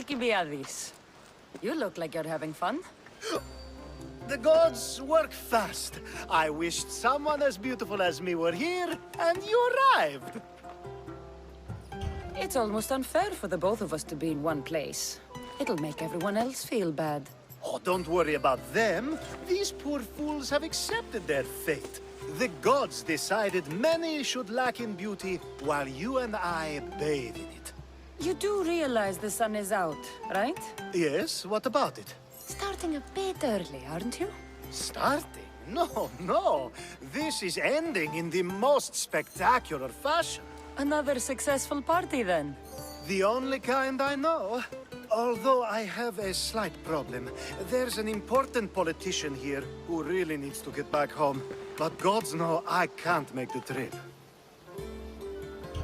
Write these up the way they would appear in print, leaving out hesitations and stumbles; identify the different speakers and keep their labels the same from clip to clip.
Speaker 1: Alcibiades. You look like you're having fun.
Speaker 2: The gods work fast. I wished someone as beautiful as me were here, and you arrived.
Speaker 1: It's almost unfair for the both of us to be in one place. It'll make everyone else feel bad.
Speaker 2: Oh, don't worry about them. These poor fools have accepted their fate. The gods decided many should lack in beauty, while you and I bathe in it.
Speaker 1: You do realize the sun is out, right?
Speaker 2: Yes, what about it?
Speaker 1: Starting a bit early, aren't you?
Speaker 2: Starting? No. This is ending in the most spectacular fashion.
Speaker 1: Another successful party, then.
Speaker 2: The only kind I know. Although I have a slight problem. There's an important politician here who really needs to get back home. But gods know I can't make the trip.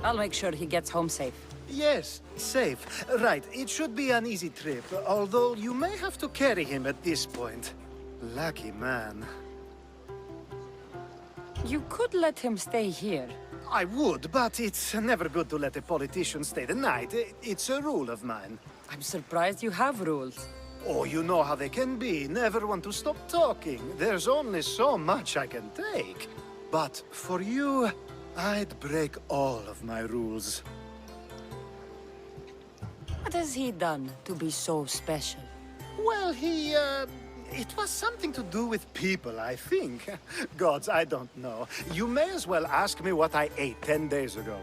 Speaker 1: I'll make sure he gets home safe.
Speaker 2: Yes, safe. Right, it should be an easy trip, although you may have to carry him at this point. Lucky man.
Speaker 1: You could let him stay here.
Speaker 2: I would, but it's never good to let a politician stay the night. It's a rule of mine.
Speaker 1: I'm surprised you have rules.
Speaker 2: Oh, you know how they can be. Never want to stop talking. There's only so much I can take. But for you, I'd break all of my rules.
Speaker 1: What has he done to be so special?
Speaker 2: Well, it was something to do with people, I think. Gods, I don't know. You may as well ask me what I ate 10 days ago.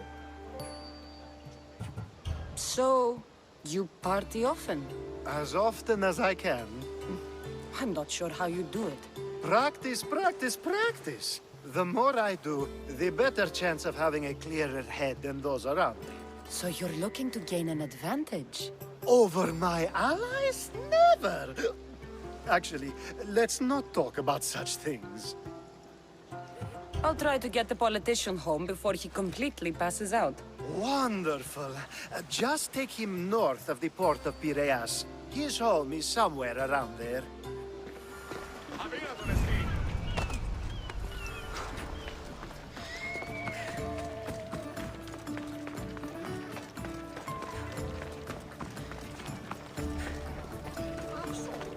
Speaker 1: So, you party often?
Speaker 2: As often as I can.
Speaker 1: I'm not sure how you do it.
Speaker 2: Practice, practice, practice. The more I do, the better chance of having a clearer head than those around me.
Speaker 1: So you're looking to gain an advantage?
Speaker 2: Over my allies? Never! Actually, let's not talk about such things.
Speaker 1: I'll try to get the politician home before he completely passes out.
Speaker 2: Wonderful. Just take him north of the port of Piraeus. His home is somewhere around there.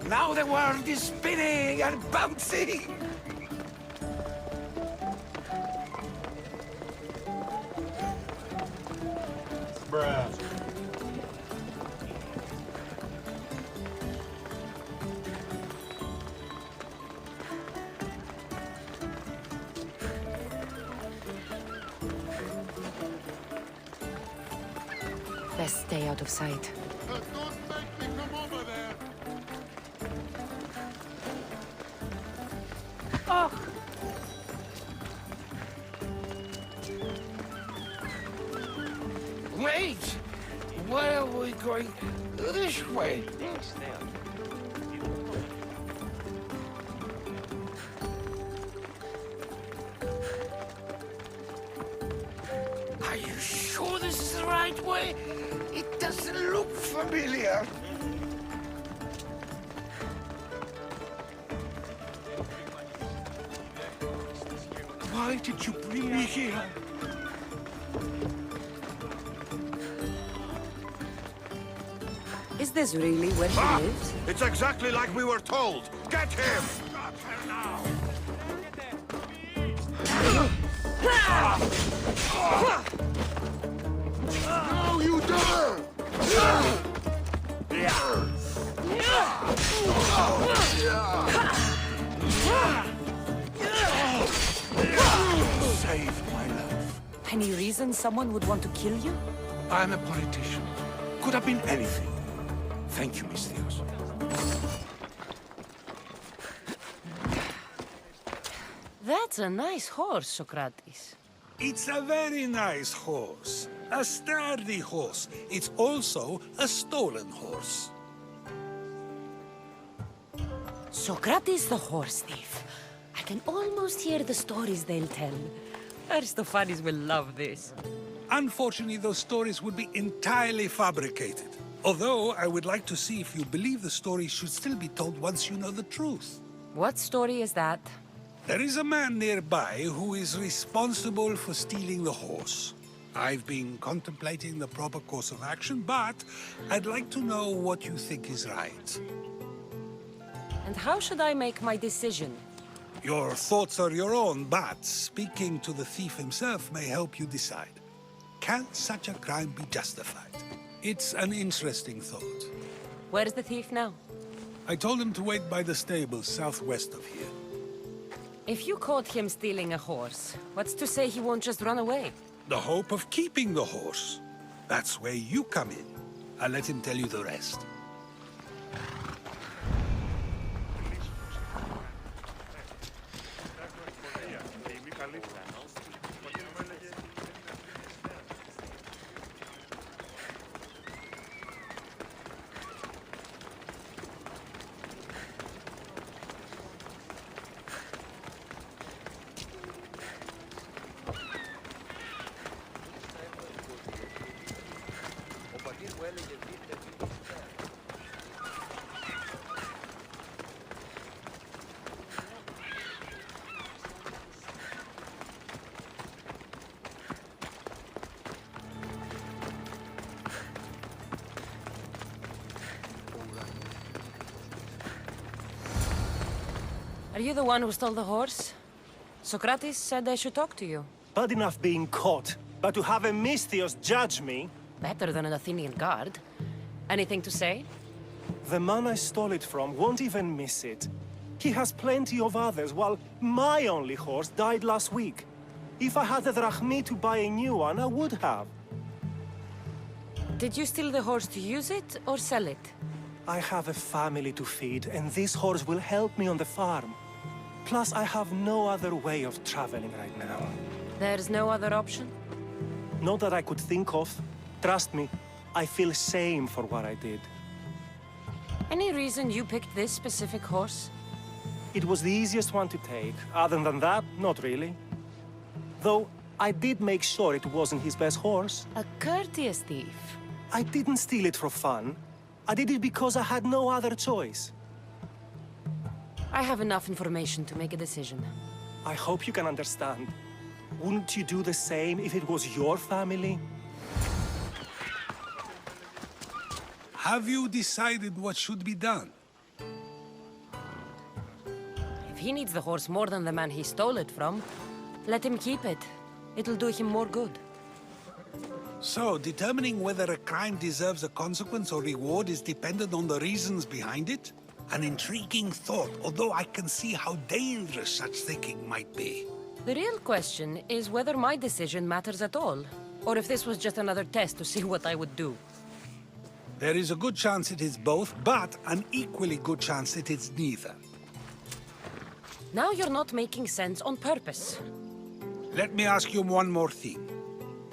Speaker 3: Now the world is spinning and bouncing!
Speaker 4: Bruh.
Speaker 1: Best stay out of sight.
Speaker 4: Don't make me come over there!
Speaker 1: Oh!
Speaker 3: Wait! Why are we going this way? Are you sure this is the right way? It doesn't look familiar. Why did you bring me here?
Speaker 1: Is this really where he lives?
Speaker 4: It's exactly like we were told! Get him!
Speaker 3: Got her now.
Speaker 4: No, you don't!
Speaker 3: Save my life.
Speaker 1: Any reason someone would want to kill you?
Speaker 3: I'm a politician. Could have been anything. Thank you, Misthios.
Speaker 1: That's a nice horse, Socrates.
Speaker 5: It's a very nice horse. A sturdy horse. It's also a stolen horse.
Speaker 1: Socrates the horse thief. I can almost hear the stories they'll tell. Aristophanes will love this.
Speaker 5: Unfortunately, those stories would be entirely fabricated. Although, I would like to see if you believe the stories should still be told once you know the truth.
Speaker 1: What story is that?
Speaker 5: There is a man nearby who is responsible for stealing the horse. I've been contemplating the proper course of action, but I'd like to know what you think is right.
Speaker 1: And how should I make my decision?
Speaker 5: Your thoughts are your own, but speaking to the thief himself may help you decide. Can such a crime be justified? It's an interesting thought.
Speaker 1: Where's the thief now?
Speaker 5: I told him to wait by the stables southwest of here.
Speaker 1: If you caught him stealing a horse, what's to say he won't just run away?
Speaker 5: The hope of keeping the horse. That's where you come in. I'll let him tell you the rest.
Speaker 1: Are you the one who stole the horse? Socrates said I should talk to you.
Speaker 6: Bad enough being caught, but to have a Misthios judge me?
Speaker 1: Better than an Athenian guard. Anything to say?
Speaker 6: The man I stole it from won't even miss it. He has plenty of others, while my only horse died last week. If I had the drachmi to buy a new one, I would have.
Speaker 1: Did you steal the horse to use it or sell it?
Speaker 6: I have a family to feed, and this horse will help me on the farm. Plus, I have no other way of traveling right now.
Speaker 1: There's no other option?
Speaker 6: Not that I could think of. Trust me, I feel shame for what I did.
Speaker 1: Any reason you picked this specific horse?
Speaker 6: It was the easiest one to take. Other than that, not really. Though, I did make sure it wasn't his best horse.
Speaker 1: A courteous thief.
Speaker 6: I didn't steal it for fun. I did it because I had no other choice.
Speaker 1: I have enough information to make a decision.
Speaker 6: I hope you can understand. Wouldn't you do the same if it was your family?
Speaker 5: Have you decided what should be done?
Speaker 1: If he needs the horse more than the man he stole it from, let him keep it. It'll do him more good.
Speaker 5: So, determining whether a crime deserves a consequence or reward is dependent on the reasons behind it? An intriguing thought, although I can see how dangerous such thinking might be.
Speaker 1: The real question is whether my decision matters at all, or if this was just another test to see what I would do.
Speaker 5: There is a good chance it is both, but an equally good chance it is neither.
Speaker 1: Now you're not making sense on purpose.
Speaker 5: Let me ask you one more thing.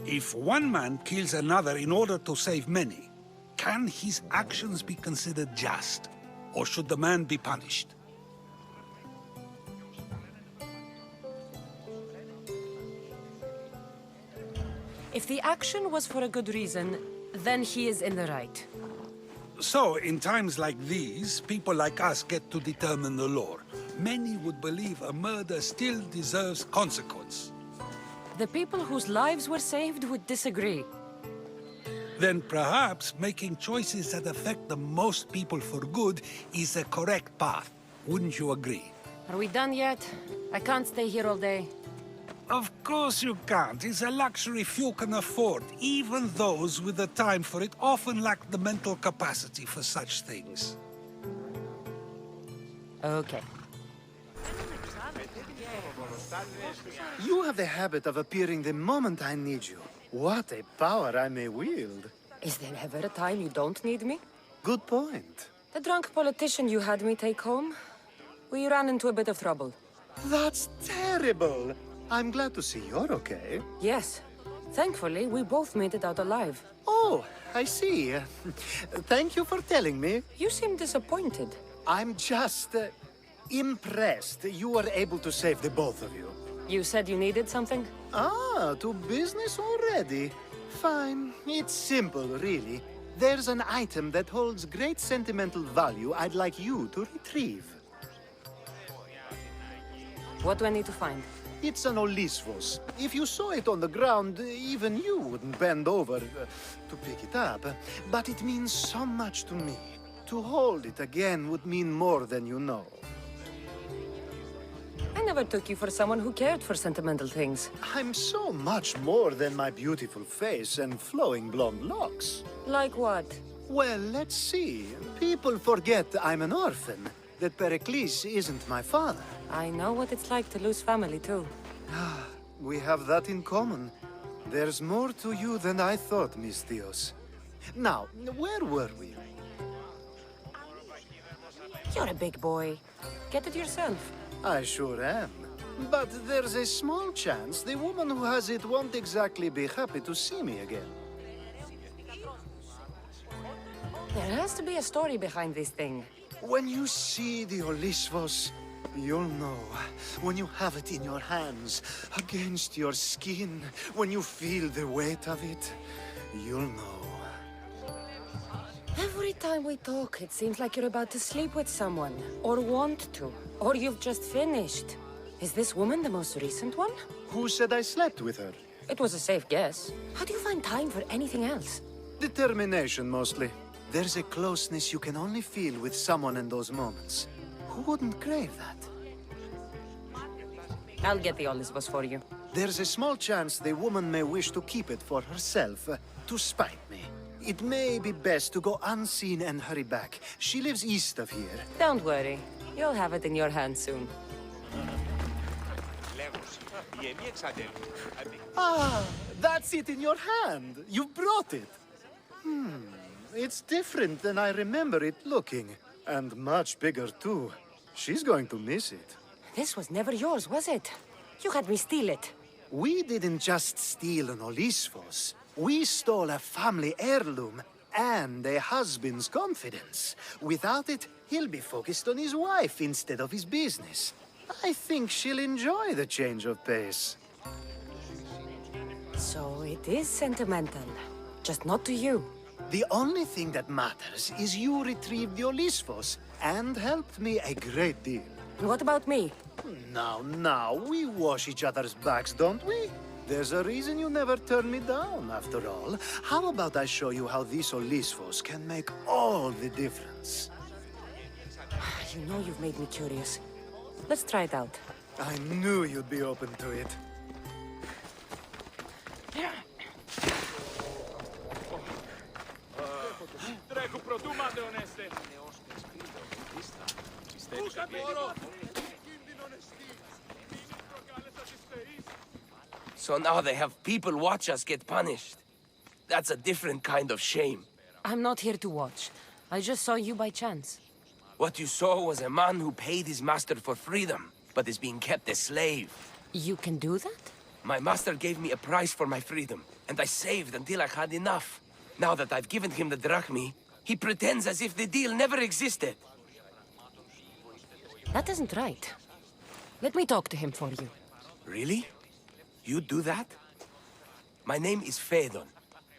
Speaker 5: If one man kills another in order to save many, can his actions be considered just? Or should the man be punished?
Speaker 1: If the action was for a good reason, then he is in the right.
Speaker 5: So, in times like these, people like us get to determine the law. Many would believe a murder still deserves consequence.
Speaker 1: The people whose lives were saved would disagree.
Speaker 5: Then perhaps making choices that affect the most people for good is a correct path. Wouldn't you agree?
Speaker 1: Are we done yet? I can't stay here all day.
Speaker 5: Of course you can't. It's a luxury few can afford. Even those with the time for it often lack the mental capacity for such things.
Speaker 1: Okay.
Speaker 2: You have the habit of appearing the moment I need you. What a power I may wield.
Speaker 1: Is there ever a time you don't need me?
Speaker 2: Good point.
Speaker 1: The drunk politician you had me take home? We ran into a bit of trouble.
Speaker 2: That's terrible. I'm glad to see you're okay.
Speaker 1: Yes. Thankfully, we both made it out alive.
Speaker 2: Oh, I see. Thank you for telling me.
Speaker 1: You seem disappointed.
Speaker 2: I'm just impressed you were able to save the both of you.
Speaker 1: You said you needed something?
Speaker 2: Ah, to business already. Fine. It's simple, really. There's an item that holds great sentimental value I'd like you to retrieve.
Speaker 1: What do I need to find?
Speaker 2: It's an Olisvos. If you saw it on the ground, even you wouldn't bend over to pick it up. But it means so much to me. To hold it again would mean more than you know.
Speaker 1: I never took you for someone who cared for sentimental things.
Speaker 2: I'm so much more than my beautiful face and flowing blonde locks.
Speaker 1: Like what?
Speaker 2: Well, let's see. People forget I'm an orphan, that Pericles isn't my father.
Speaker 1: I know what it's like to lose family, too.
Speaker 2: We have that in common. There's more to you than I thought, Miss Theos. Now, where were we?
Speaker 1: You're a big boy. Get it yourself.
Speaker 2: I sure am. But there's a small chance the woman who has it won't exactly be happy to see me again.
Speaker 1: There has to be a story behind this thing.
Speaker 2: When you see the Olisvos, you'll know. When you have it in your hands, against your skin, when you feel the weight of it, you'll know.
Speaker 1: Every time we talk, it seems like you're about to sleep with someone. Or want to. Or you've just finished. Is this woman the most recent one?
Speaker 2: Who said I slept with her?
Speaker 1: It was a safe guess. How do you find time for anything else?
Speaker 2: Determination, mostly. There's a closeness you can only feel with someone in those moments. Who wouldn't crave that?
Speaker 1: I'll get the Olisvos for you.
Speaker 2: There's a small chance the woman may wish to keep it for herself, to spite me. It may be best to go unseen and hurry back. She lives east of here.
Speaker 1: Don't worry. You'll have it in your hands soon.
Speaker 2: Ah, that's it in your hand. You brought it. It's different than I remember it looking. And much bigger, too. She's going to miss it.
Speaker 1: This was never yours, was it? You had me steal it.
Speaker 2: We didn't just steal an Olisvos. We stole a family heirloom and a husband's confidence. Without it, he'll be focused on his wife instead of his business. I think she'll enjoy the change of pace.
Speaker 1: So it is sentimental. Just not to you.
Speaker 2: The only thing that matters is you retrieved the Olisvos and helped me a great deal.
Speaker 1: What about me?
Speaker 2: Now, we wash each other's backs, don't we? There's a reason you never turn me down, after all. How about I show you how these Olisvos can make all the difference?
Speaker 1: You know you've made me curious. Let's try it out.
Speaker 2: I knew you'd be open to it.
Speaker 7: So now they have people watch us get punished. That's a different kind of shame.
Speaker 1: I'm not here to watch. I just saw you by chance.
Speaker 7: What you saw was a man who paid his master for freedom, but is being kept a slave.
Speaker 1: You can do that?
Speaker 7: My master gave me a price for my freedom, and I saved until I had enough. Now that I've given him the drachmi, he pretends as if the deal never existed.
Speaker 1: That isn't right. Let me talk to him for you.
Speaker 7: Really? You do that? My name is Phaedon.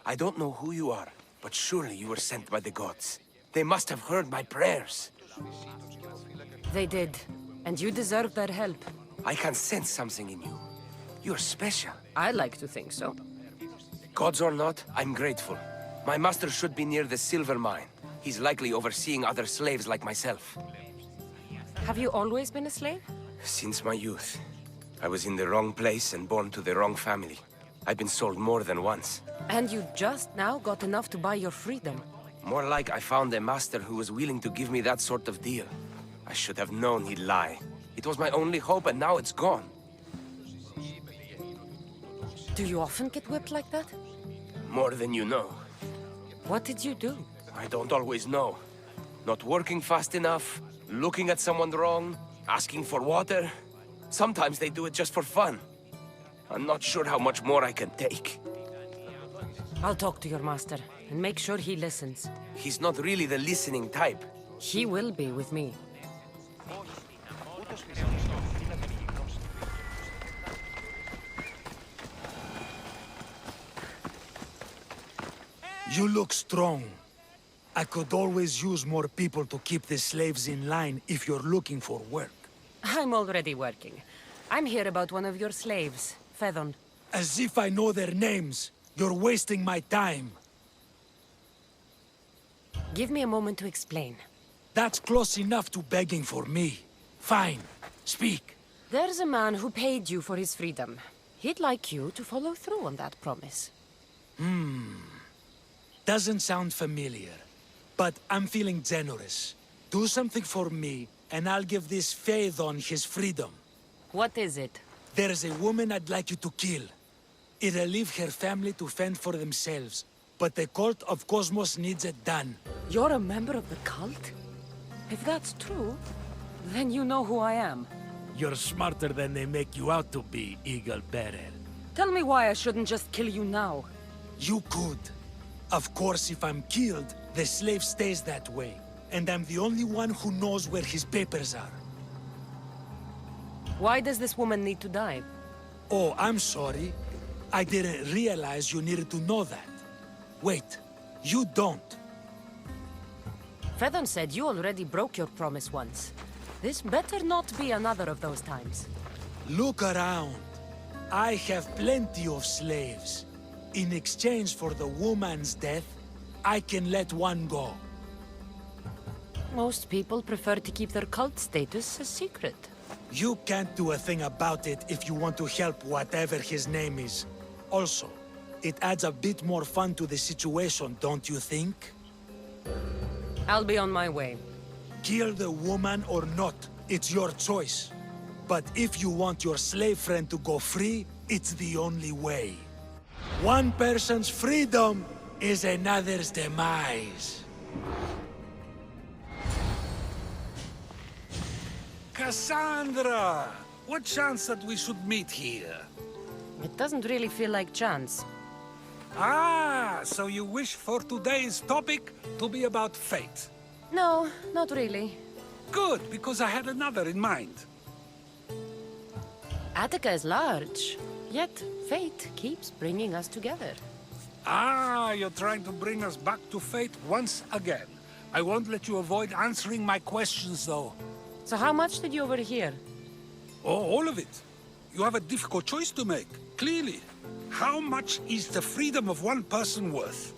Speaker 7: I don't know who you are, but surely you were sent by the gods. They must have heard my prayers.
Speaker 1: They did. And you deserve their help.
Speaker 7: I can sense something in you. You're special.
Speaker 1: I like to think so.
Speaker 7: Gods or not, I'm grateful. My master should be near the silver mine. He's likely overseeing other slaves like myself.
Speaker 1: Have you always been a slave?
Speaker 7: Since my youth. I was in the wrong place and born to the wrong family. I've been sold more than once.
Speaker 1: And you just now got enough to buy your freedom.
Speaker 7: More like I found a master who was willing to give me that sort of deal. I should have known he'd lie. It was my only hope, and now it's gone.
Speaker 1: Do you often get whipped like that?
Speaker 7: More than you know.
Speaker 1: What did you do?
Speaker 7: I don't always know. Not working fast enough, looking at someone wrong, asking for water. Sometimes they do it just for fun. I'm not sure how much more I can take.
Speaker 1: I'll talk to your master and make sure he listens.
Speaker 7: He's not really the listening type.
Speaker 1: He will be with me.
Speaker 8: You look strong. I could always use more people to keep the slaves in line if you're looking for work.
Speaker 1: I'm already working. I'm here about one of your slaves, Fedon.
Speaker 8: As if I know their names. You're wasting my time.
Speaker 1: Give me a moment to explain.
Speaker 8: That's close enough to begging for me. Fine. Speak.
Speaker 1: There's a man who paid you for his freedom. He'd like you to follow through on that promise.
Speaker 8: Doesn't sound familiar. But I'm feeling generous. Do something for me, and I'll give this Phaethon his freedom.
Speaker 1: What is it?
Speaker 8: There's a woman I'd like you to kill. It'll leave her family to fend for themselves. But the Cult of Cosmos needs it done.
Speaker 1: You're a member of the cult? If that's true, then you know who I am.
Speaker 8: You're smarter than they make you out to be, Eagle Bearer.
Speaker 1: Tell me why I shouldn't just kill you now.
Speaker 8: You could. Of course, if I'm killed, the slave stays that way. And I'm the only one who knows where his papers are.
Speaker 1: Why does this woman need to die?
Speaker 8: Oh, I'm sorry. I didn't realize you needed to know that. Wait, you don't.
Speaker 1: Fedon said you already broke your promise once. This better not be another of those times.
Speaker 8: Look around. I have plenty of slaves. In exchange for the woman's death, I can let one go.
Speaker 1: Most people prefer to keep their cult status a secret.
Speaker 8: You can't do a thing about it if you want to help whatever his name is. Also, it adds a bit more fun to the situation, don't you think?
Speaker 1: I'll be on my way.
Speaker 8: Kill the woman or not, it's your choice. But if you want your slave friend to go free, it's the only way. One person's freedom is another's demise.
Speaker 5: Cassandra! What chance that we should meet here?
Speaker 1: It doesn't really feel like chance.
Speaker 5: Ah, so you wish for today's topic to be about fate.
Speaker 1: No, not really.
Speaker 5: Good, because I had another in mind.
Speaker 1: Attica is large, yet fate keeps bringing us together.
Speaker 5: Ah, you're trying to bring us back to fate once again. I won't let you avoid answering my questions, though.
Speaker 1: So how much did you overhear?
Speaker 5: Oh, all of it. You have a difficult choice to make, clearly. How much is the freedom of one person worth?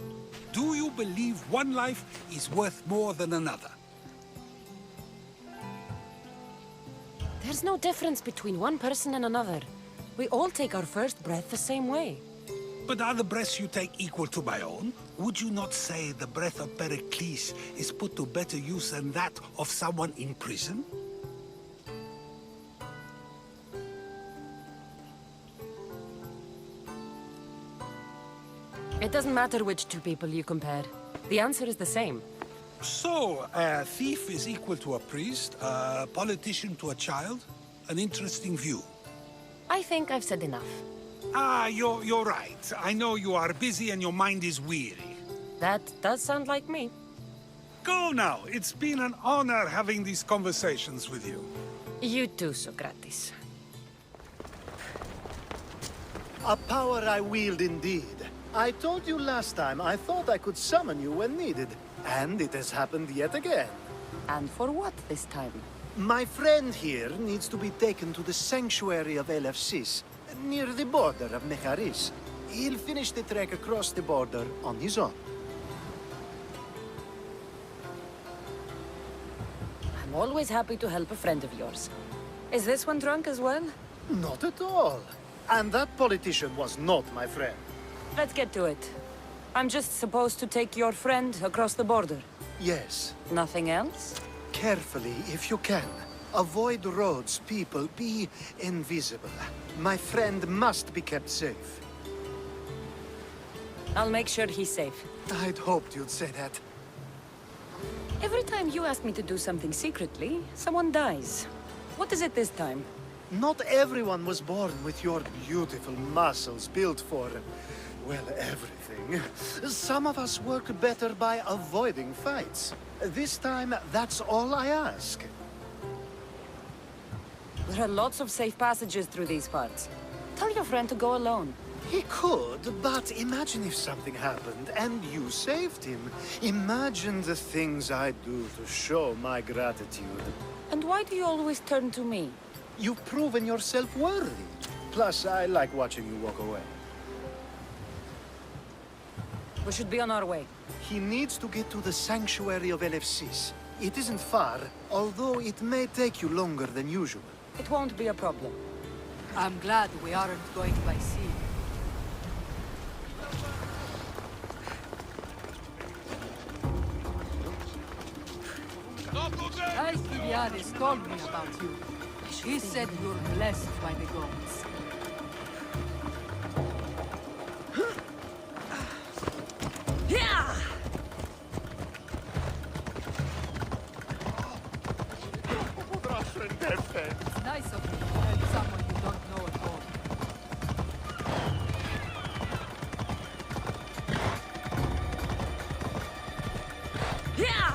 Speaker 5: Do you believe one life is worth more than another?
Speaker 1: There's no difference between one person and another. We all take our first breath the same way.
Speaker 5: But are the breaths you take equal to my own? Would you not say the breath of Pericles is put to better use than that of someone in prison?
Speaker 1: It doesn't matter which two people you compare. The answer is the same.
Speaker 5: So, a thief is equal to a priest, a politician to a child? An interesting view.
Speaker 1: I think I've said enough.
Speaker 5: Ah, you're right. I know you are busy and your mind is weary.
Speaker 1: That does sound like me.
Speaker 5: Go now. It's been an honor having these conversations with you.
Speaker 1: You too, Socrates.
Speaker 2: A power I wield indeed. I told you last time I thought I could summon you when needed. And it has happened yet again.
Speaker 1: And for what this time?
Speaker 2: My friend here needs to be taken to the sanctuary of Elefsis, near the border of Mecharis. He'll finish the trek across the border on his own.
Speaker 1: I'm always happy to help a friend of yours. Is this one drunk as well?
Speaker 2: Not at all. And that politician was not my friend.
Speaker 1: Let's get to it. I'm just supposed to take your friend across the border.
Speaker 2: Yes.
Speaker 1: Nothing else?
Speaker 2: Carefully, if you can. Avoid roads, people, be invisible. My friend must be kept safe.
Speaker 1: I'll make sure he's safe.
Speaker 2: I'd hoped you'd say that.
Speaker 1: Every time you ask me to do something secretly, someone dies. What is it this time?
Speaker 2: Not everyone was born with your beautiful muscles built for, well, everything. Some of us work better by avoiding fights. This time, that's all I ask.
Speaker 1: There are lots of safe passages through these parts. Tell your friend to go alone.
Speaker 2: He could, but imagine if something happened and you saved him. Imagine the things I'd do to show my gratitude.
Speaker 1: And why do you always turn to me?
Speaker 2: You've proven yourself worthy. Plus, I like watching you walk away.
Speaker 1: We should be on our way.
Speaker 2: He needs to get to the sanctuary of LFCs. It isn't far, although it may take you longer than usual.
Speaker 1: It won't be a problem.
Speaker 9: I'm glad we aren't going by sea. Alcibiades told me about you. He said you're blessed by the gods.
Speaker 1: Yeah!
Speaker 9: It's nice of you to help someone you don't know at all.
Speaker 1: Yeah!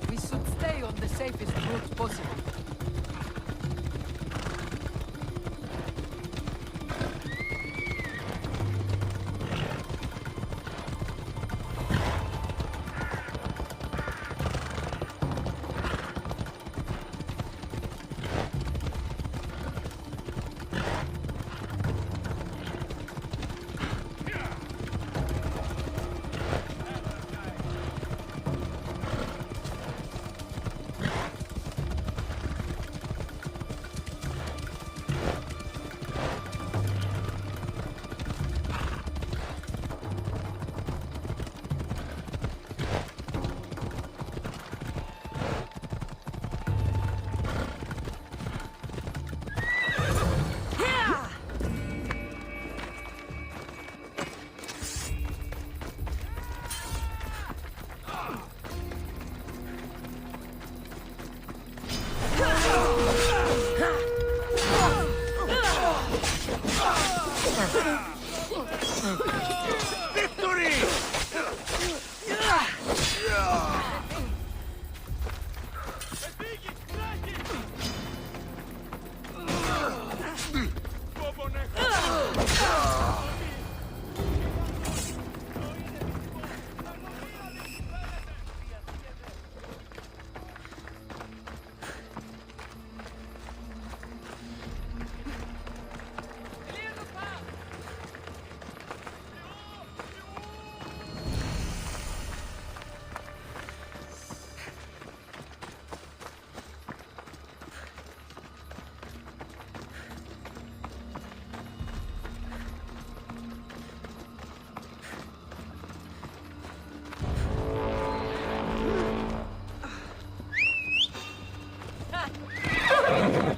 Speaker 9: We should stay on the safest route possible.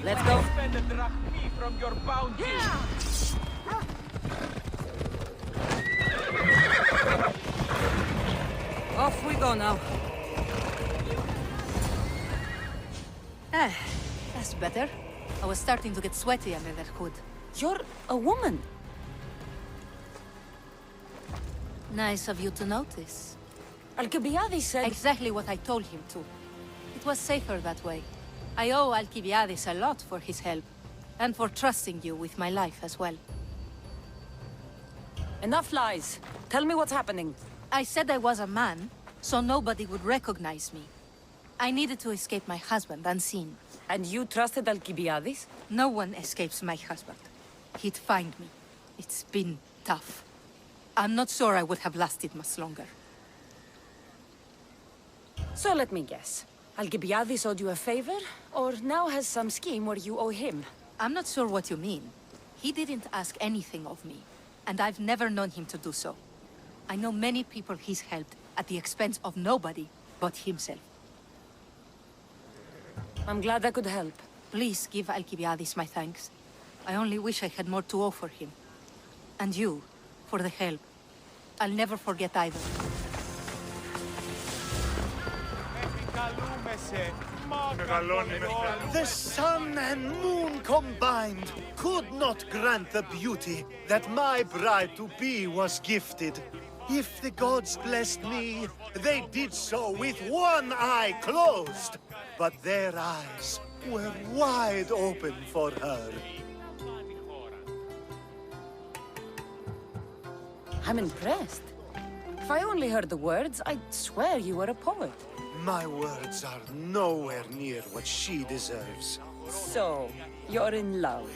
Speaker 1: Let's go.
Speaker 7: Spend a drachmi from your bounty.
Speaker 1: Off we go now.
Speaker 9: That's better. I was starting to get sweaty under that hood.
Speaker 1: You're a woman.
Speaker 9: Nice of you to notice.
Speaker 1: Alcibiades said...
Speaker 9: Exactly what I told him to. It was safer that way. I owe Alcibiades a lot for his help, and for trusting you with my life as well.
Speaker 1: Enough lies. Tell me what's happening.
Speaker 9: I said I was a man, so nobody would recognize me. I needed to escape my husband unseen.
Speaker 1: And you trusted Alcibiades?
Speaker 9: No one escapes my husband. He'd find me. It's been tough. I'm not sure I would have lasted much longer.
Speaker 1: So let me guess. Alcibiades owed you a favor, or now has some scheme where you owe him?
Speaker 9: I'm not sure what you mean. He didn't ask anything of me, and I've never known him to do so. I know many people he's helped at the expense of nobody but himself.
Speaker 1: I'm glad I could help.
Speaker 9: Please give Alcibiades my thanks. I only wish I had more to offer him. And you, for the help. I'll never forget either.
Speaker 2: The sun and moon combined could not grant the beauty that my bride-to-be was gifted. If the gods blessed me, they did so with one eye closed. But their eyes were wide open for her.
Speaker 1: I'm impressed. If I only heard the words, I'd swear you were a poet.
Speaker 2: My words are nowhere near what she deserves.
Speaker 1: So, you're in love.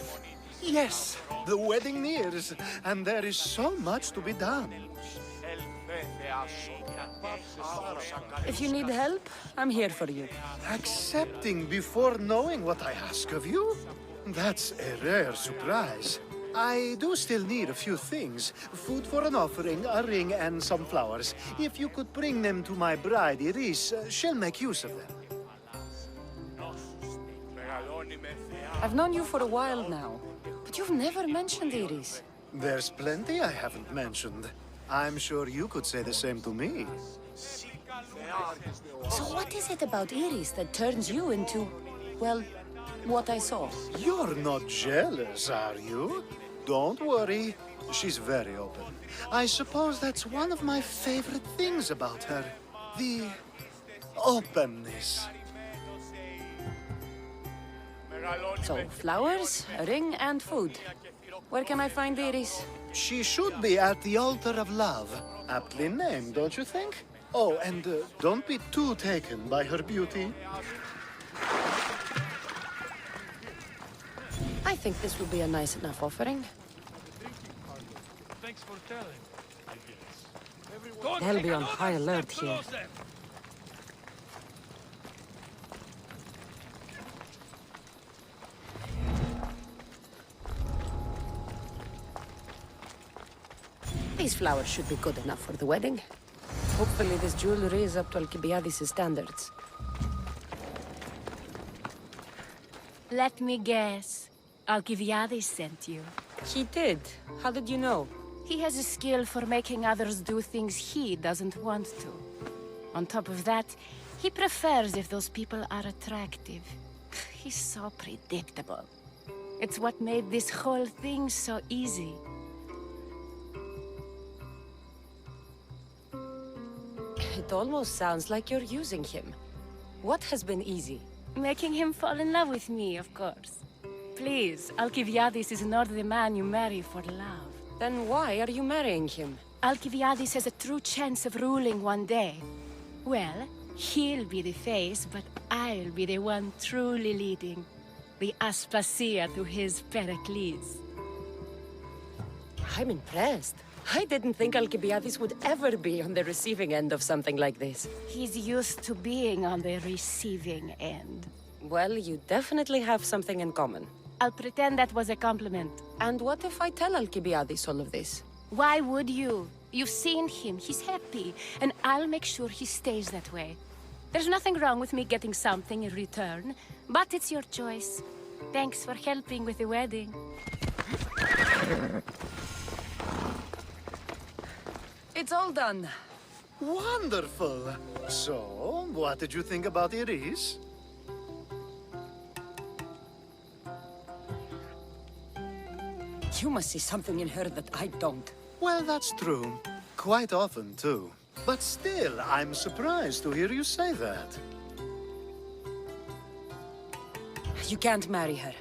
Speaker 2: Yes, the wedding nears, and there is so much to be done.
Speaker 1: If you need help, I'm here for you.
Speaker 2: Accepting before knowing what I ask of you? That's a rare surprise. I do still need a few things. Food for an offering, a ring, and some flowers. If you could bring them to my bride, Iris, she'll make use of them.
Speaker 1: I've known you for a while now, but you've never mentioned Iris.
Speaker 2: There's plenty I haven't mentioned. I'm sure you could say the same to me.
Speaker 1: So what is it about Iris that turns you into, well, what I saw?
Speaker 2: You're not jealous, are you? Don't worry. She's very open. I suppose that's one of my favorite things about her. The openness.
Speaker 1: So, flowers, a ring, and food. Where can I find Iris?
Speaker 2: She should be at the altar of love. Aptly named, don't you think? Oh, and don't be too taken by her beauty.
Speaker 1: I think this will be a nice enough offering.
Speaker 8: Thanks for telling, I guess.
Speaker 1: They'll be on high alert here. These flowers should be good enough for the wedding. Hopefully this jewelry is up to Alcibiades' standards.
Speaker 10: Let me guess. Alcibiades sent you.
Speaker 1: He did. How did you know?
Speaker 10: He has a skill for making others do things he doesn't want to. On top of that, he prefers if those people are attractive. He's so predictable. It's what made this whole thing so easy.
Speaker 1: It almost sounds like you're using him. What has been easy?
Speaker 10: Making him fall in love with me, of course. Please, Alcibiades is not the man you marry for love.
Speaker 1: Then why are you marrying him?
Speaker 10: Alcibiades has a true chance of ruling one day. Well, he'll be the face, but I'll be the one truly leading. The Aspasia to his Pericles.
Speaker 1: I'm impressed. I didn't think Alcibiades would ever be on the receiving end of something like this.
Speaker 10: He's used to being on the receiving end.
Speaker 1: Well, you definitely have something in common.
Speaker 10: I'll pretend that was a compliment.
Speaker 1: And what if I tell Alcibiades all of this?
Speaker 10: Why would you? You've seen him, he's happy, and I'll make sure he stays that way. There's nothing wrong with me getting something in return, but it's your choice. Thanks for helping with the wedding.
Speaker 1: It's all done.
Speaker 2: Wonderful. So, what did you think about Iris?
Speaker 1: You must see something in her that I don't.
Speaker 2: Well, that's true. Quite often, too. But still, I'm surprised to hear you say that.
Speaker 1: You can't marry her.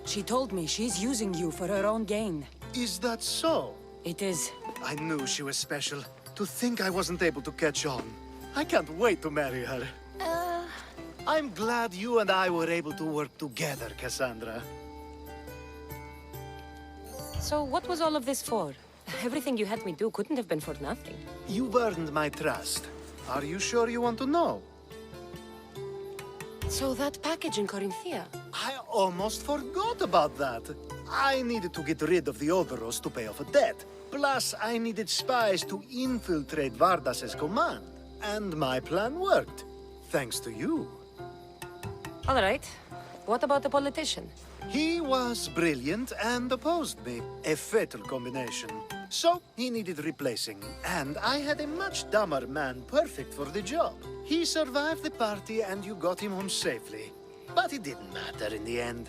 Speaker 1: She told me she's using you for her own gain.
Speaker 2: Is that so?
Speaker 1: It is.
Speaker 2: I knew she was special. To think I wasn't able to catch on. I can't wait to marry her. I'm glad you and I were able to work together, Cassandra.
Speaker 1: So what was all of this for? Everything you had me do couldn't have been for nothing.
Speaker 2: You've earned my trust. Are you sure you want to know?
Speaker 1: So that package in Corinthia?
Speaker 2: I almost forgot about that. I needed to get rid of the Odoros to pay off a debt. Plus, I needed spies to infiltrate Vardas's command. And my plan worked. Thanks to you.
Speaker 1: All right. What about the politician?
Speaker 2: He was brilliant and opposed me. A fatal combination. So, he needed replacing. And I had a much dumber man perfect for the job. He survived the party and you got him home safely. But it didn't matter in the end.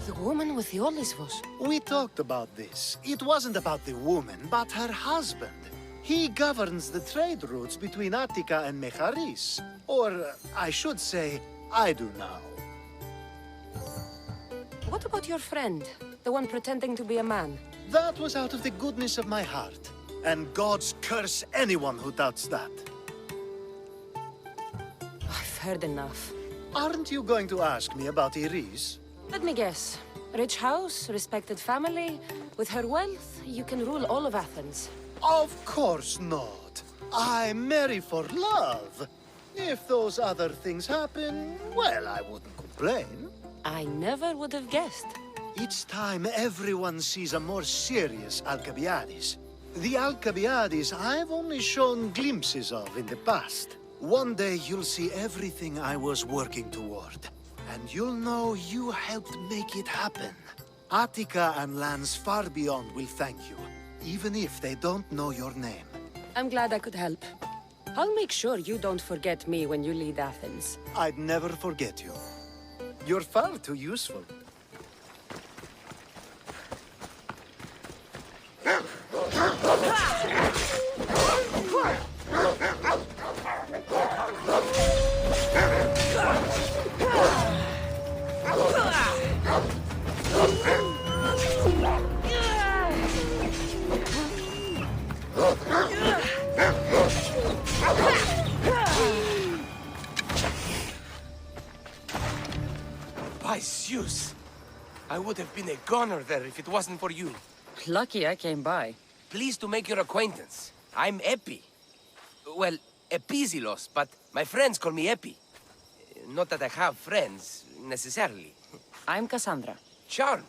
Speaker 1: The woman with the Olisvos.
Speaker 2: We talked about this. It wasn't about the woman, but her husband. He governs the trade routes between Attica and Mecharis. Or, I should say, I do now.
Speaker 1: What about your friend? The one pretending to be a man?
Speaker 2: That was out of the goodness of my heart. And gods curse anyone who doubts that.
Speaker 1: I've heard enough.
Speaker 2: Aren't you going to ask me about Iris?
Speaker 1: Let me guess. Rich house, respected family. With her wealth, you can rule all of Athens.
Speaker 2: Of course not. I marry for love. If those other things happen, well, I wouldn't complain.
Speaker 1: I never would have guessed.
Speaker 2: Each time everyone sees a more serious Alcibiades. The Alcibiades I've only shown glimpses of in the past. One day you'll see everything I was working toward. And you'll know you helped make it happen. Attica and lands far beyond will thank you, even if they don't know your name.
Speaker 1: I'm glad I could help. I'll make sure you don't forget me when you lead Athens.
Speaker 2: I'd never forget you. You're far too useful.
Speaker 7: By Zeus! I would have been a goner there if it wasn't for you.
Speaker 1: Lucky I came by.
Speaker 7: Pleased to make your acquaintance. I'm Epi. Well, Epizilos, but my friends call me Epi. Not that I have friends, necessarily.
Speaker 1: I'm Cassandra.
Speaker 7: Charmed.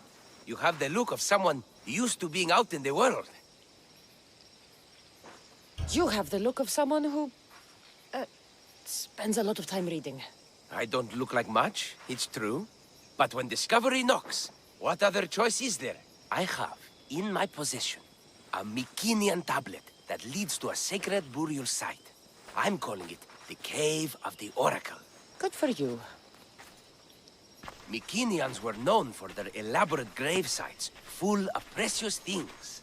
Speaker 7: You have the look of someone used to being out in the world.
Speaker 1: You have the look of someone who... spends a lot of time reading.
Speaker 7: I don't look like much, it's true. But when discovery knocks, what other choice is there? I have, in my possession, a Mycenaean tablet that leads to a sacred burial site. I'm calling it the Cave of the Oracle.
Speaker 1: Good for you.
Speaker 7: Mycenaeans were known for their elaborate grave sites, full of precious things.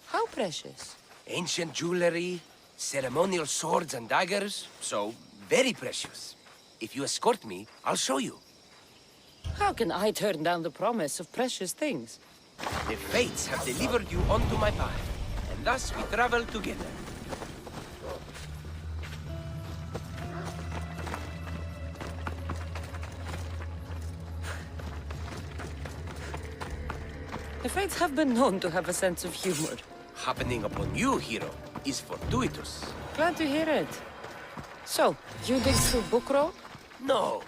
Speaker 1: How precious?
Speaker 7: Ancient jewelry, ceremonial swords and daggers, so very precious. If you escort me, I'll show you.
Speaker 1: How can I turn down the promise of precious things?
Speaker 7: The fates have delivered you onto my path, and thus we travel together.
Speaker 1: The fates have been known to have a sense of humor.
Speaker 7: Happening upon you, hero, is fortuitous.
Speaker 1: Glad to hear it. So, you dig through book row?
Speaker 7: No.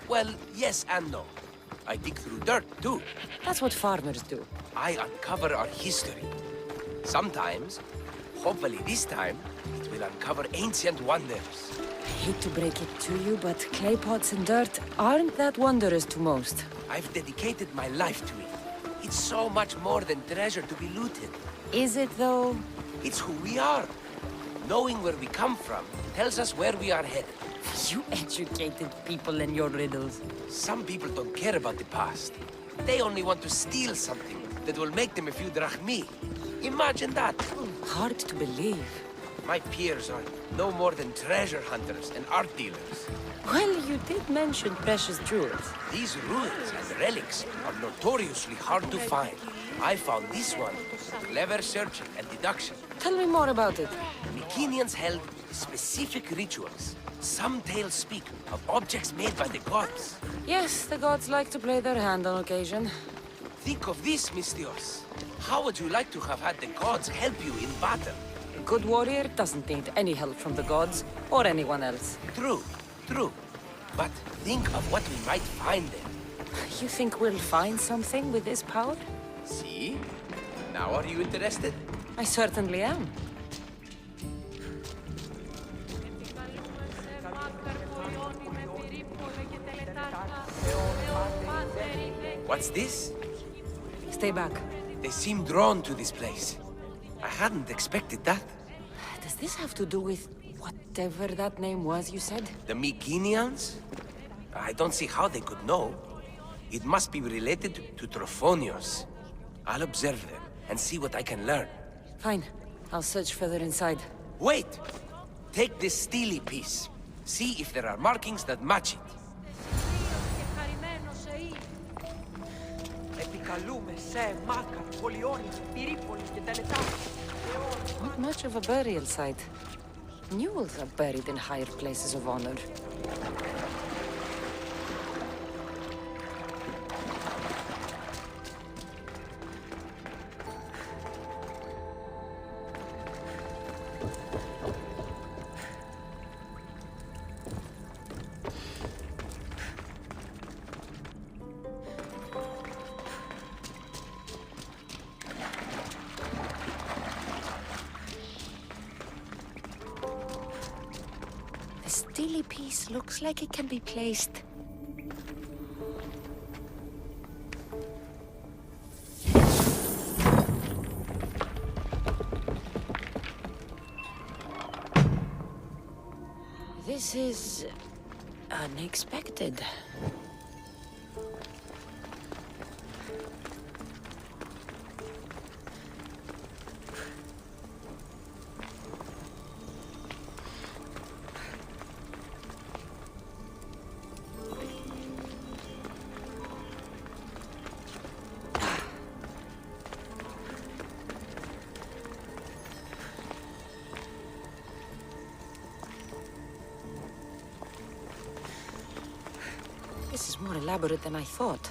Speaker 7: Well, yes and no. I dig through dirt, too.
Speaker 1: That's what farmers do.
Speaker 7: I uncover our history. Sometimes, hopefully this time, it will uncover ancient wonders.
Speaker 1: I hate to break it to you, but clay pots and dirt aren't that wondrous to most.
Speaker 7: I've dedicated my life to it. It's so much more than treasure to be looted.
Speaker 1: Is it, though?
Speaker 7: It's who we are. Knowing where we come from tells us where we are headed.
Speaker 1: You educated people and your riddles.
Speaker 7: Some people don't care about the past. They only want to steal something that will make them a few drachmi. Imagine that.
Speaker 1: Hard to believe.
Speaker 7: My peers are no more than treasure hunters and art dealers.
Speaker 1: Well, you did mention precious jewels.
Speaker 7: These ruins and relics are notoriously hard to find. I found this one through clever searching and deduction.
Speaker 1: Tell me more about it.
Speaker 7: Mycenaeans held specific rituals. Some tales speak of objects made by the gods.
Speaker 1: Yes, the gods like to play their hand on occasion.
Speaker 7: Think of this, Mystios. How would you like to have had the gods help you in battle?
Speaker 1: A good warrior doesn't need any help from the gods, or anyone else.
Speaker 7: True, true. But think of what we might find there.
Speaker 1: You think we'll find something with this power?
Speaker 7: See? Now are you interested?
Speaker 1: I certainly am.
Speaker 7: What's this?
Speaker 1: Stay back.
Speaker 7: They seem drawn to this place. I hadn't expected that.
Speaker 1: Does this have to do with whatever that name was you said?
Speaker 7: The Mycenaeans? I don't see how they could know. It must be related to Trophonios. I'll observe them and see what I can learn.
Speaker 1: Fine. I'll search further inside.
Speaker 7: Wait! Take this steely piece. See if there are markings that match it.
Speaker 1: Not much of a burial site. Mules are buried in higher places of honor. The steely piece looks like it can be placed. This is unexpected. This is more elaborate than I thought.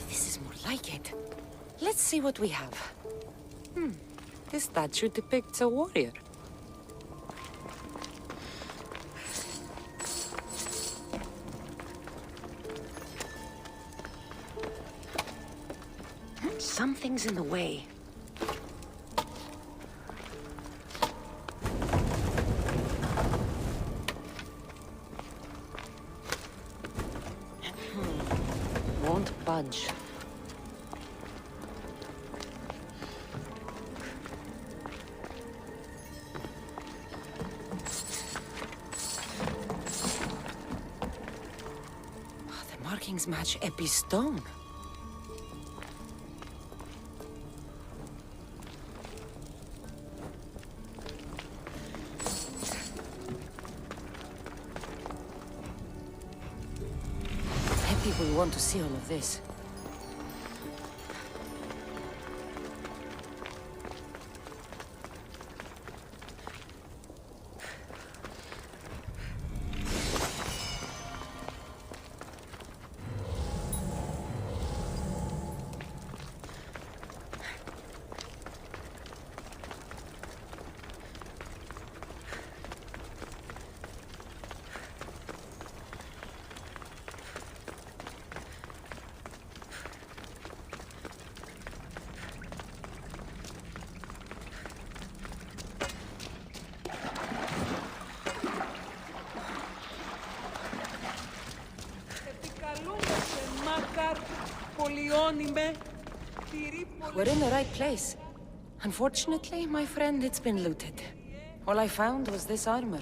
Speaker 1: This is more like it. Let's see what we have. This statue depicts a warrior. Something's in the way. Won't budge. The markings match Epi's stone. People want to see all of this. We're in the right place. Unfortunately, my friend, it's been looted. All I found was this armor.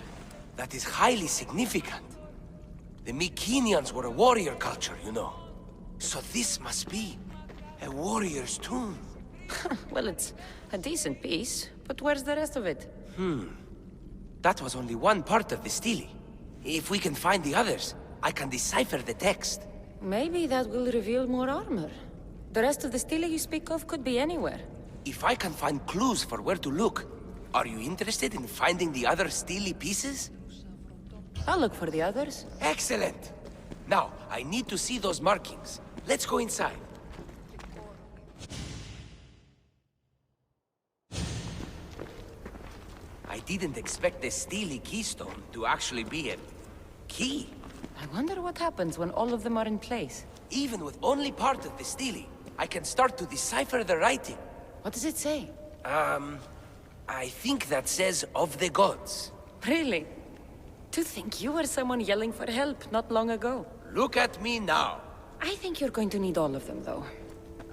Speaker 7: That is highly significant. The Mycenaeans were a warrior culture, you know. So this must be a warrior's tomb.
Speaker 1: Well, it's a decent piece, but where's the rest of it?
Speaker 7: That was only one part of the stele. If we can find the others, I can decipher the text.
Speaker 1: Maybe that will reveal more armor. The rest of the stele you speak of could be anywhere.
Speaker 7: If I can find clues for where to look, are you interested in finding the other stele pieces?
Speaker 1: I'll look for the others.
Speaker 7: Excellent! Now, I need to see those markings. Let's go inside. I didn't expect the stele keystone to actually be a key.
Speaker 1: I wonder what happens when all of them are in place.
Speaker 7: Even with only part of the stele, I can start to decipher the writing.
Speaker 1: What does it say?
Speaker 7: I think that says of the gods.
Speaker 1: Really? To think you were someone yelling for help not long ago.
Speaker 7: Look at me now.
Speaker 1: I think you're going to need all of them, though.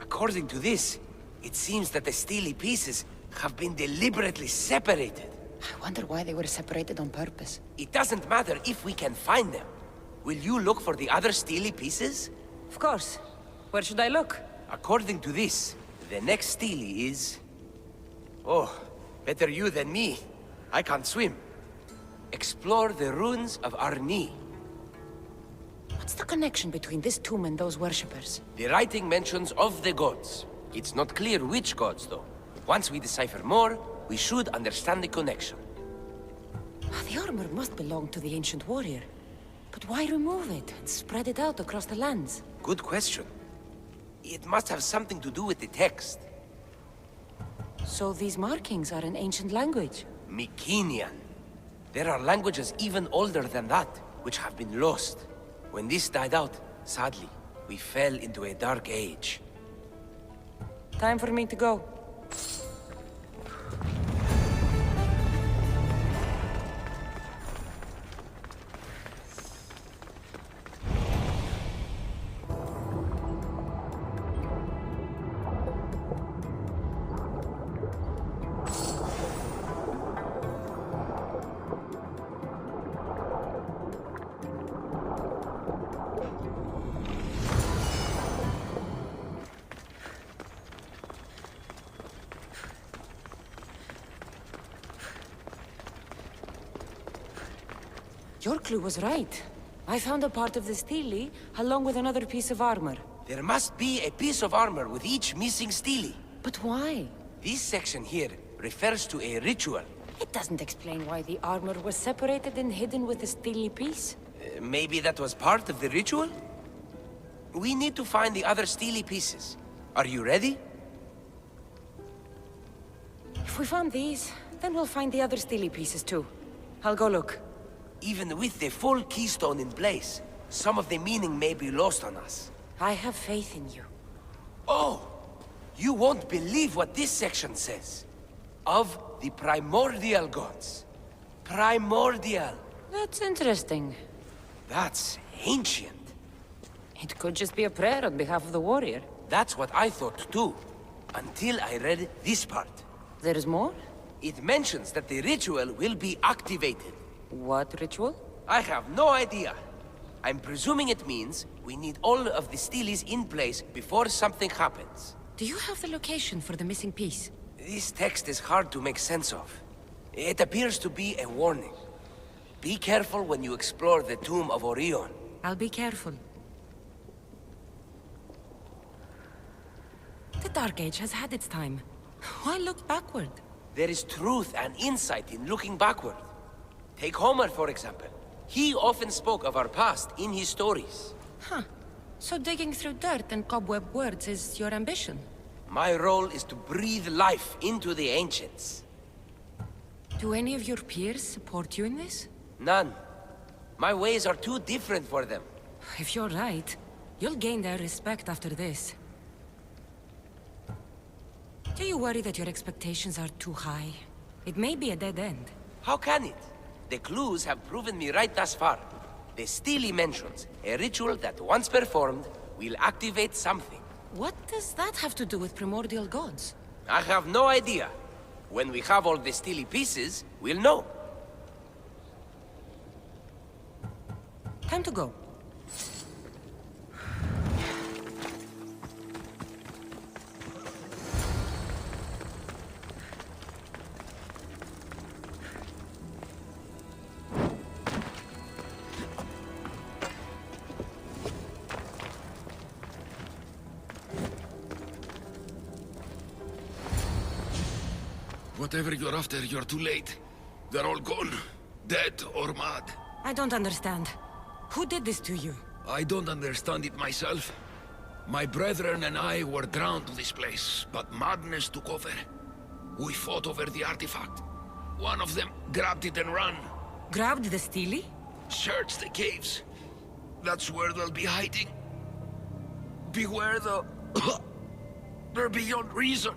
Speaker 7: According to this, it seems that the stele pieces have been deliberately separated.
Speaker 1: I wonder why they were separated on purpose.
Speaker 7: It doesn't matter if we can find them. Will you look for the other stele pieces?
Speaker 1: Of course. Where should I look?
Speaker 7: According to this, the next stele is... Oh, better you than me. I can't swim. Explore the ruins of Arni.
Speaker 1: What's the connection between this tomb and those worshippers?
Speaker 7: The writing mentions of the gods. It's not clear which gods, though. Once we decipher more, we should understand the connection.
Speaker 1: The armor must belong to the ancient warrior. But why remove it and spread it out across the lands?
Speaker 7: Good question. It must have something to do with the text.
Speaker 1: So these markings are in ancient language?
Speaker 7: Mycenaean. There are languages even older than that, which have been lost. When this died out, sadly, we fell into a dark age.
Speaker 1: Time for me to go. Your clue was right. I found a part of the stele, along with another piece of armor.
Speaker 7: There must be a piece of armor with each missing stele.
Speaker 1: But why?
Speaker 7: This section here refers to a ritual.
Speaker 1: It doesn't explain why the armor was separated and hidden with the stele piece.
Speaker 7: Maybe that was part of the ritual? We need to find the other stele pieces. Are you ready?
Speaker 1: If we found these, then we'll find the other stele pieces too. I'll go look.
Speaker 7: Even with the full keystone in place, some of the meaning may be lost on us.
Speaker 1: I have faith in you.
Speaker 7: Oh! You won't believe what this section says. Of the primordial gods. Primordial.
Speaker 1: That's interesting.
Speaker 7: That's ancient.
Speaker 1: It could just be a prayer on behalf of the warrior.
Speaker 7: That's what I thought too. Until I read this part.
Speaker 1: There's more?
Speaker 7: It mentions that the ritual will be activated.
Speaker 1: What ritual?
Speaker 7: I have no idea. I'm presuming it means we need all of the steles in place before something happens.
Speaker 1: Do you have the location for the missing piece?
Speaker 7: This text is hard to make sense of. It appears to be a warning. Be careful when you explore the tomb of Orion.
Speaker 1: I'll be careful. The Dark Age has had its time. Why look backward?
Speaker 7: There is truth and insight in looking backward. Take Homer, for example. He often spoke of our past in his stories.
Speaker 1: Huh. So digging through dirt and cobweb words is your ambition?
Speaker 7: My role is to breathe life into the ancients.
Speaker 1: Do any of your peers support you in this?
Speaker 7: None. My ways are too different for them.
Speaker 1: If you're right, you'll gain their respect after this. Do you worry that your expectations are too high? It may be a dead end.
Speaker 7: How can it? The clues have proven me right thus far. The stele mentions a ritual that once performed will activate something.
Speaker 1: What does that have to do with primordial gods?
Speaker 7: I have no idea. When we have all the stele pieces, we'll know.
Speaker 1: Time to go.
Speaker 3: Whatever you're after, you're too late. They're all gone. Dead or mad.
Speaker 1: I don't understand. Who did this to you?
Speaker 3: I don't understand it myself. My brethren and I were drawn to this place, but madness took over. We fought over the artifact. One of them grabbed it and ran.
Speaker 1: Grabbed the stele?
Speaker 3: Searched the caves. That's where they'll be hiding. Beware the... They're beyond reason.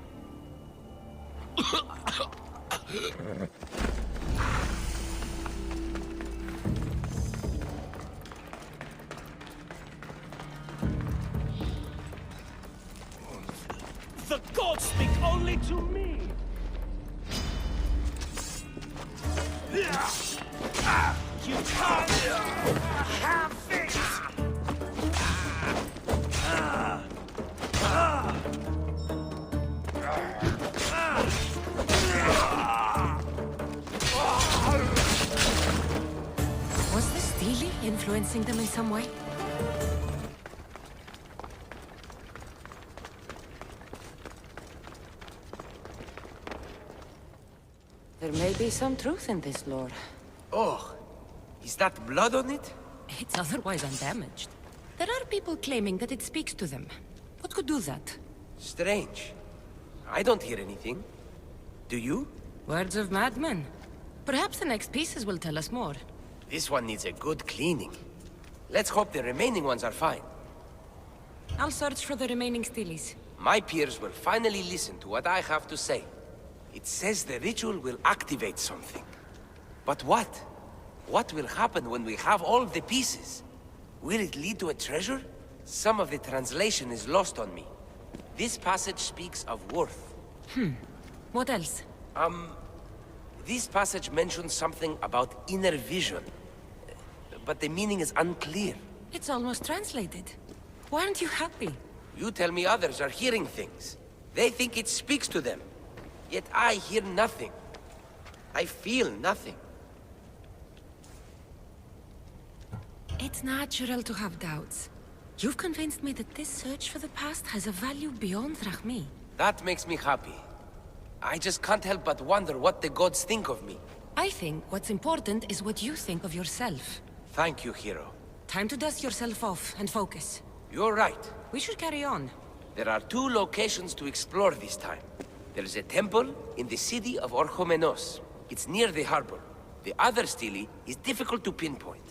Speaker 6: The gods speak only to me! You can't have it!
Speaker 1: Was the Steely influencing them in some way? There may be some truth in this lore.
Speaker 7: Oh, is that blood on it?
Speaker 1: It's otherwise undamaged. There are people claiming that it speaks to them. What could do that?
Speaker 7: Strange. I don't hear anything. Do you?
Speaker 1: Words of madmen. Perhaps the next pieces will tell us more.
Speaker 7: This one needs a good cleaning. Let's hope the remaining ones are fine.
Speaker 1: I'll search for the remaining Steelies.
Speaker 7: My peers will finally listen to what I have to say. It says the ritual will activate something. But what? What will happen when we have all the pieces? Will it lead to a treasure? Some of the translation is lost on me. This passage speaks of worth.
Speaker 1: What else?
Speaker 7: This passage mentions something about inner vision. But the meaning is unclear.
Speaker 1: It's almost translated. Why aren't you happy?
Speaker 7: You tell me others are hearing things. They think it speaks to them. Yet I hear nothing. I feel nothing.
Speaker 1: It's natural to have doubts. You've convinced me that this search for the past has a value beyond Rahmi.
Speaker 7: That makes me happy. I just can't help but wonder what the gods think of me.
Speaker 1: I think what's important is what you think of yourself.
Speaker 7: Thank you, hero.
Speaker 1: Time to dust yourself off and focus.
Speaker 7: You're right.
Speaker 1: We should carry on.
Speaker 7: There are 2 locations to explore this time. There's a temple in the city of Orchomenos. It's near the harbor. The other stele is difficult to pinpoint.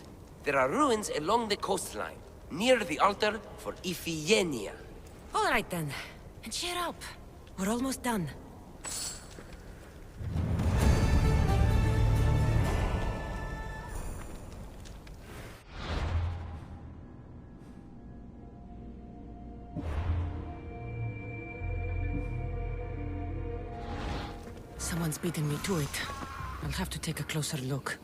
Speaker 7: There are ruins along the coastline, near the altar for Iphigenia.
Speaker 1: All right then. And cheer up. We're almost done. Someone's beaten me to it. I'll have to take a closer look.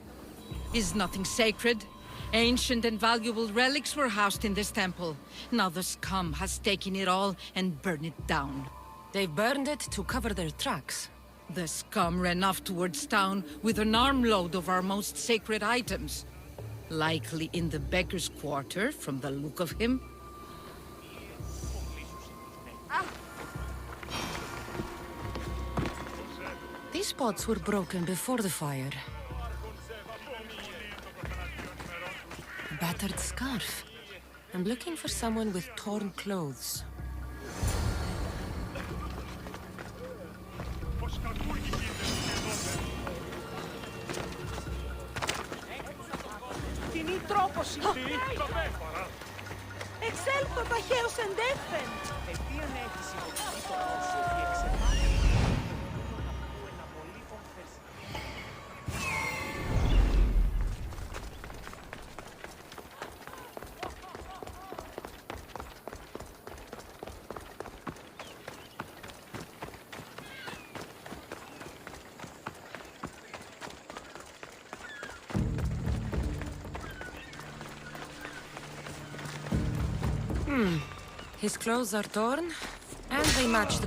Speaker 11: Is nothing sacred? Ancient and valuable relics were housed in this temple. Now the scum has taken it all and burned it down.
Speaker 1: They've burned it to cover their tracks.
Speaker 11: The scum ran off towards town with an armload of our most sacred items. Likely in the beggar's quarter, from the look of him.
Speaker 1: These pots were broken before the fire. A battered scarf. I'm looking for someone with torn clothes.
Speaker 6: Τινή τρόπος ήρθε. Εξέλθω ταχαίως εντεύθεν. Επίαν έχεις υποκριθεί το νόσο ότι εξεμάχει.
Speaker 1: His clothes are torn, and they match the...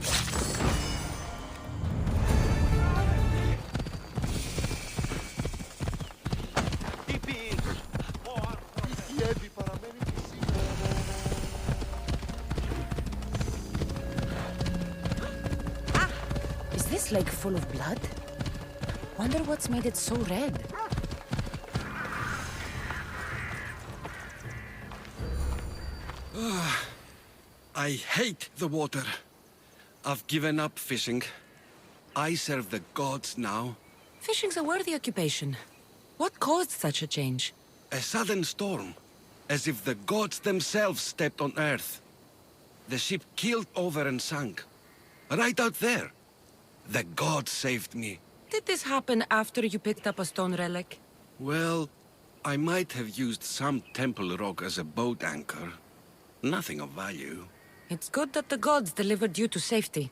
Speaker 1: Is this lake full of blood? Wonder what's made it so red.
Speaker 5: I hate the water. I've given up fishing. I serve the gods now.
Speaker 1: Fishing's a worthy occupation. What caused such a change?
Speaker 5: A sudden storm.
Speaker 12: as if the gods themselves stepped on Earth. The ship keeled over and sank. Right out there. The gods saved me.
Speaker 1: Did this happen after you picked up a stone relic?
Speaker 12: Well, I might have used some temple rock as a boat anchor. Nothing of value.
Speaker 1: It's good that the gods delivered you to safety.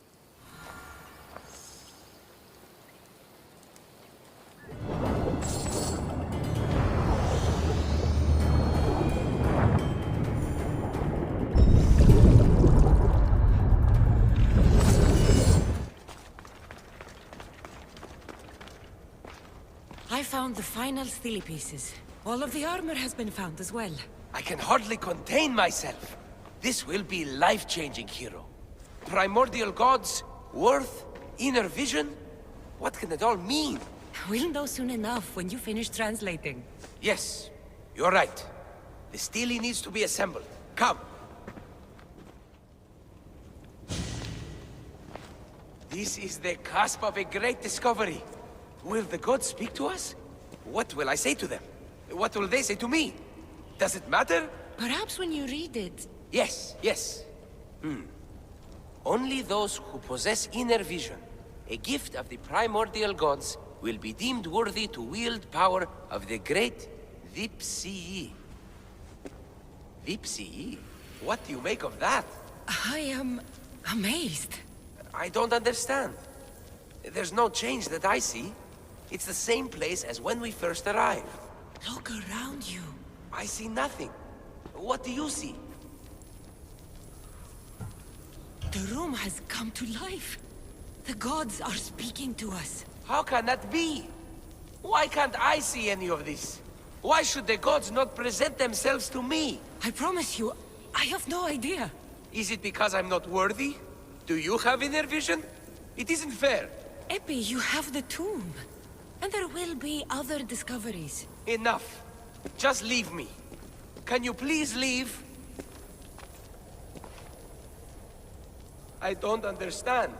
Speaker 1: I found the final stele pieces. All of the armor has been found as well.
Speaker 7: I can hardly contain myself. This will be life-changing, hero. Primordial gods, worth, inner vision. What can it all mean?
Speaker 1: We'll know soon enough when you finish translating.
Speaker 7: Yes, you're right. The stele needs to be assembled. Come. This is the cusp of a great discovery. Will the gods speak to us? What will I say to them? What will they say to me? Does it matter?
Speaker 1: Perhaps when you read it...
Speaker 7: Yes, yes. Only those who possess inner vision, a gift of the primordial gods, will be deemed worthy to wield power of the great Vipsii. Vipsii? What do you make of that?
Speaker 1: I am... amazed.
Speaker 7: I don't understand. There's no change that I see. It's the same place as when we first arrived.
Speaker 1: Look around you.
Speaker 7: I see nothing. What do you see?
Speaker 1: The room has come to life. The gods are speaking to us.
Speaker 7: How can that be? Why can't I see any of this? Why should the gods not present themselves to me?
Speaker 1: I promise you, I have no idea.
Speaker 7: Is it because I'm not worthy? Do you have inner vision? It isn't fair.
Speaker 1: Epi, you have the tomb. And there will be other discoveries.
Speaker 7: Enough. Just leave me. Can you please leave? I don't understand.